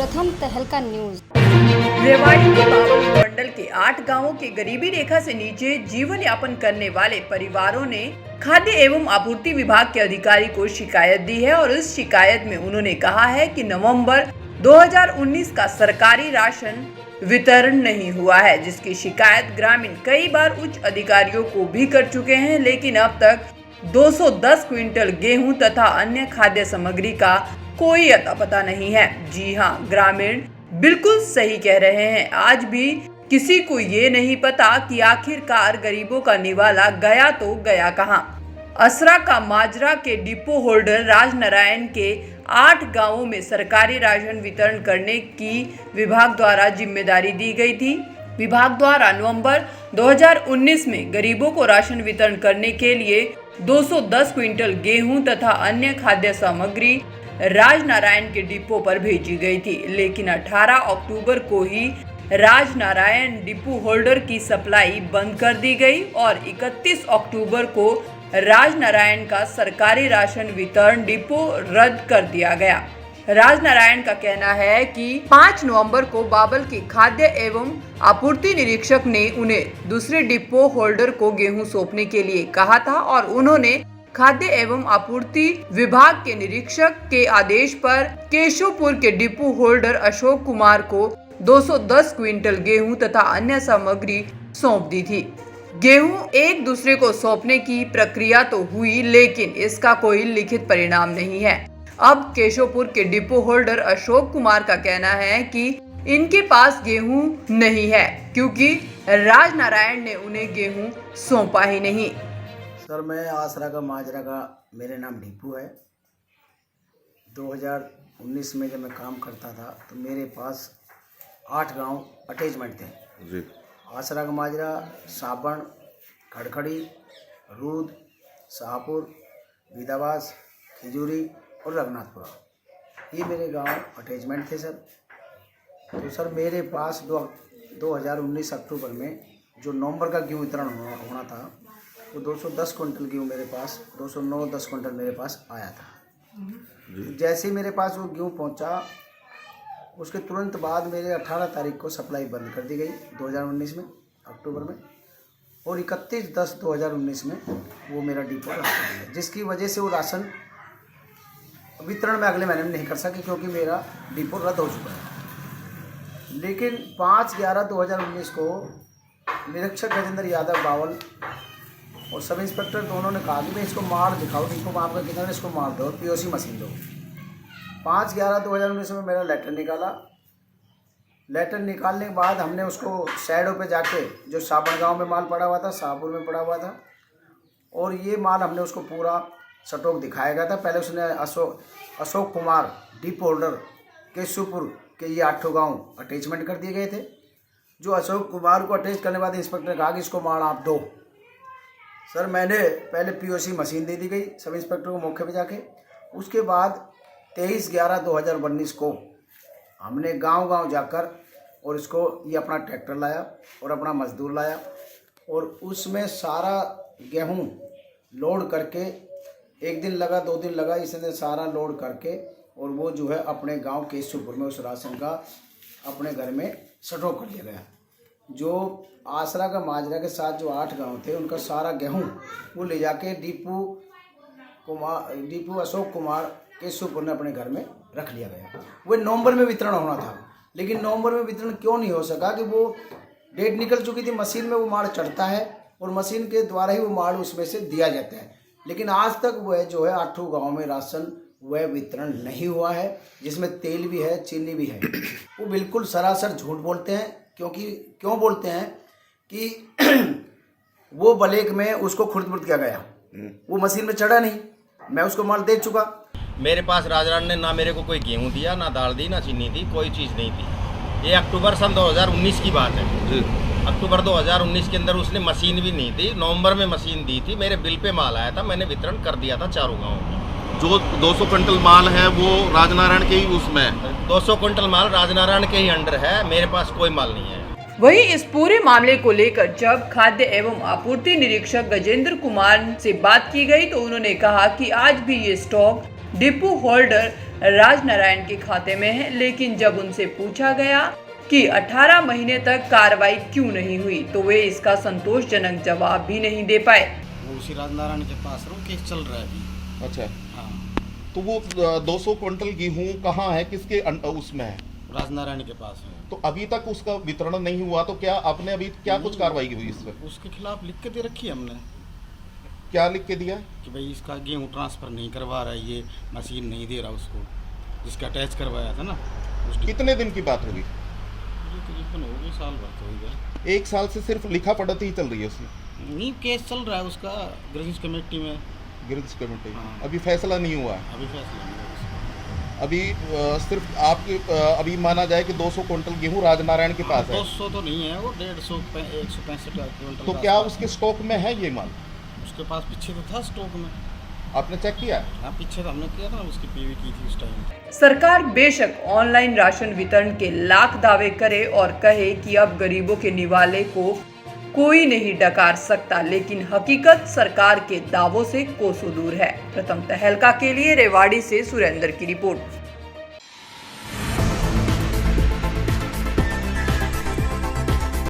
प्रथम तहलका न्यूज। रेवाड़ी के बाबल मंडल के 8 गांवों के गरीबी रेखा से नीचे जीवन यापन करने वाले परिवारों ने खाद्य एवं आपूर्ति विभाग के अधिकारी को शिकायत दी है और इस शिकायत में उन्होंने कहा है कि नवंबर 2019 का सरकारी राशन वितरण नहीं हुआ है, जिसकी शिकायत ग्रामीण कई बार उच्च अधिकारियों को भी कर चुके हैं, लेकिन अब तक 210 क्विंटल गेहूं तथा अन्य खाद्य सामग्री का कोई अता पता नहीं है। जी हाँ, ग्रामीण बिल्कुल सही कह रहे हैं। आज भी किसी को ये नहीं पता कि आखिरकार गरीबों का निवाला गया तो गया कहाँ। असरा का माजरा के डिपो होल्डर राजनारायण के 8 गांवों में सरकारी राशन वितरण करने की विभाग द्वारा जिम्मेदारी दी गई थी। विभाग द्वारा नवंबर 2019 में गरीबों को राशन वितरण करने के लिए 210 क्विंटल गेहूं तथा अन्य खाद्य सामग्री राजनारायण के डिपो पर भेजी गई थी, लेकिन 18 अक्टूबर को ही राजनारायण डिपो होल्डर की सप्लाई बंद कर दी गई और 31 अक्टूबर को राजनारायण का सरकारी राशन वितरण डिपो रद्द कर दिया गया। राजनारायण का कहना है कि 5 नवंबर को बाबल के खाद्य एवं आपूर्ति निरीक्षक ने उन्हें दूसरे डिपो होल्डर को गेहूं सौंपने के लिए कहा था और उन्होंने खाद्य एवं आपूर्ति विभाग के निरीक्षक के आदेश पर केशवपुर के डिपो होल्डर अशोक कुमार को 210 क्विंटल गेहूं तथा अन्य सामग्री सौंप दी थी। गेहूं एक दूसरे को सौंपने की प्रक्रिया तो हुई, लेकिन इसका कोई लिखित परिणाम नहीं है। अब केशवपुर के डिपो होल्डर अशोक कुमार का कहना है कि इनके पास गेहूं नहीं है, क्योंकि राजनारायण ने उन्हें गेहूं सौंपा ही नहीं। सर, मैं आसरा का माजरा का मेरे नाम ढीपू है। 2019 में जब मैं काम करता था तो मेरे पास 8 गांव अटैचमेंट थे जी। आसरा का माजरा, साबण, खड़खड़ी, रूद, शाहपुर, विदावास, खिजूरी और रघुनाथपुरा, ये मेरे गांव अटैचमेंट थे सर। तो सर मेरे पास 2019 अक्टूबर में जो नवंबर का गेहूँ वितरण होना था वो 210 क्विंटल गेहूँ मेरे पास 209-10 क्विंटल मेरे पास आया था। जैसे ही मेरे पास वो गेहूँ पहुंचा, उसके तुरंत बाद मेरे 18 तारीख को सप्लाई बंद कर दी गई 2019 में अक्टूबर में, और 31/10/2019 में वो मेरा डिपो रख दिया, जिसकी वजह से वो राशन वितरण में अगले महीने में नहीं कर सके क्योंकि मेरा डिपो रद्द हो चुका है। लेकिन 5/11/2019 को निरीक्षक गजेंद्र यादव बावल और सब इंस्पेक्टर दोनों ने कहा कि भाई इसको मार दिखाओ, डिपो में आपका कितना, इसको मार दो, पीओसी मशीन दो। 5/11/2019 में मेरा लेटर निकाला। लेटर निकालने के बाद हमने उसको शैडो पे जाके, जो साबण गाँव में माल पड़ा हुआ था, शाहपुर में पड़ा हुआ था, और ये माल हमने उसको पूरा स्टॉक दिखाया गया था। पहले उसने अशोक कुमार डिपो होल्डर केशवपुर के ये 8 गांव अटैचमेंट कर दिए गए थे। जो अशोक कुमार को अटैच करने के बाद इंस्पेक्टर ने कहा कि इसको माल आप दो। सर मैंने पहले पीओसी मशीन दे दी गई सब इंस्पेक्टर को मौके पे जाके। उसके बाद 23/11/2019 को हमने गांव जाकर और इसको ये अपना ट्रैक्टर लाया और अपना मजदूर लाया और उसमें सारा गेहूं लोड करके, 1 दिन लगा 2 दिन लगा, इसने सारा लोड करके और वो जो है अपने गांव केशवपुर में उस राशन का अपने घर में स्टॉक कर लिया गया। जो आसरा का माजरा के साथ जो 8 गांव थे उनका सारा गेहूं वो ले जाके डिपो अशोक कुमार केशवपुर ने अपने घर में रख लिया गया। वो नवंबर में वितरण होना था, लेकिन नवंबर में वितरण क्यों नहीं हो सका कि वो डेट निकल चुकी थी, मशीन में वो माल चढ़ता है और मशीन के द्वारा ही वो माल उसमें से दिया जाता है। लेकिन आज तक वह जो है 8 गाँव में राशन वह वितरण नहीं हुआ है, जिसमें तेल भी है, चीनी भी है। वो बिल्कुल सरासर झूठ बोलते हैं, क्योंकि क्यों बोलते हैं कि वो ब्लैक में उसको खुर्द-बुर्द किया गया, वो मशीन में चढ़ा नहीं, मैं उसको माल दे चुका। मेरे पास राजनारायण ने ना मेरे को कोई गेहूं दिया, ना दाल दी, ना चीनी दी, कोई चीज़ नहीं दी। ये अक्टूबर सन 2019 की बात है। अक्टूबर 2019 के अंदर उसने मशीन भी नहीं दी। नवंबर में मशीन दी थी, मेरे बिल पे माल आया था, मैंने वितरण कर दिया था 4 गाँव में। जो 200 क्विंटल माल है वो राजनारायण के ही उसमें 200 क्विंटल माल राजनारायण के ही अंडर है, मेरे पास कोई माल नहीं है। वहीं इस पूरे मामले को लेकर जब खाद्य एवं आपूर्ति निरीक्षक गजेंद्र कुमार से बात की गई तो उन्होंने कहा कि आज भी ये स्टॉक डिपो होल्डर राजनारायण के खाते में है, लेकिन जब उनसे पूछा गया कि 18 महीने तक कार्रवाई क्यों नहीं हुई तो वे इसका संतोषजनक जवाब भी नहीं दे पाए। वो उसी राजनारायण के पास है, वो केस चल रहा है अभी। अच्छा, हाँ, तो वो 200 क्विंटल गेहूं कहाँ है, किसके उसमें है? राजनारायण के पास है। तो अभी तक उसका वितरण नहीं हुआ, तो क्या आपने अभी क्या कुछ कार्रवाई हुई इस पर? उसके खिलाफ लिख के दे रखी है हमने क्या लिख के दिया? कि भाई इसका गेहूं ट्रांसफ़र नहीं करवा रहा है, ये मशीन नहीं दे रहा उसको, जिसका अटैच करवाया था ना। कितने दिन की बात होगी? ये तकरीबन हो गई, साल भर तो हो गया। 1 साल से सिर्फ लिखा पढ़त ही चल रही है उसमें? नहीं, केस चल रहा है उसका ग्रजिश कमेटी में। गिरज कमेटी हाँ। अभी फैसला नहीं हुआ है। अभी फैसला नहीं हुआ उसका। अभी सिर्फ आपके अभी माना जाए कि 200 क्विंटल गेहूं राजनारायण के पास है, 200 तो नहीं है, वो 150 165 क्विंटल। तो का क्या आसपास। उसके स्टॉक में है ये माल? उसके पास पीछे तो था स्टॉक में। आपने चेक किया? हाँ, पीछे तो हमने किया था ना, उसकी पीवी की थी उस टाइम। सरकार बेशक ऑनलाइन राशन वितरण के लाख दावे करे और कहे कि अब गरीबों के निवाले को कोई नहीं डकार सकता, लेकिन हकीकत सरकार के दावों से कोसों दूर है। प्रथम तहलका के लिए रेवाड़ी से सुरेंद्र की रिपोर्ट।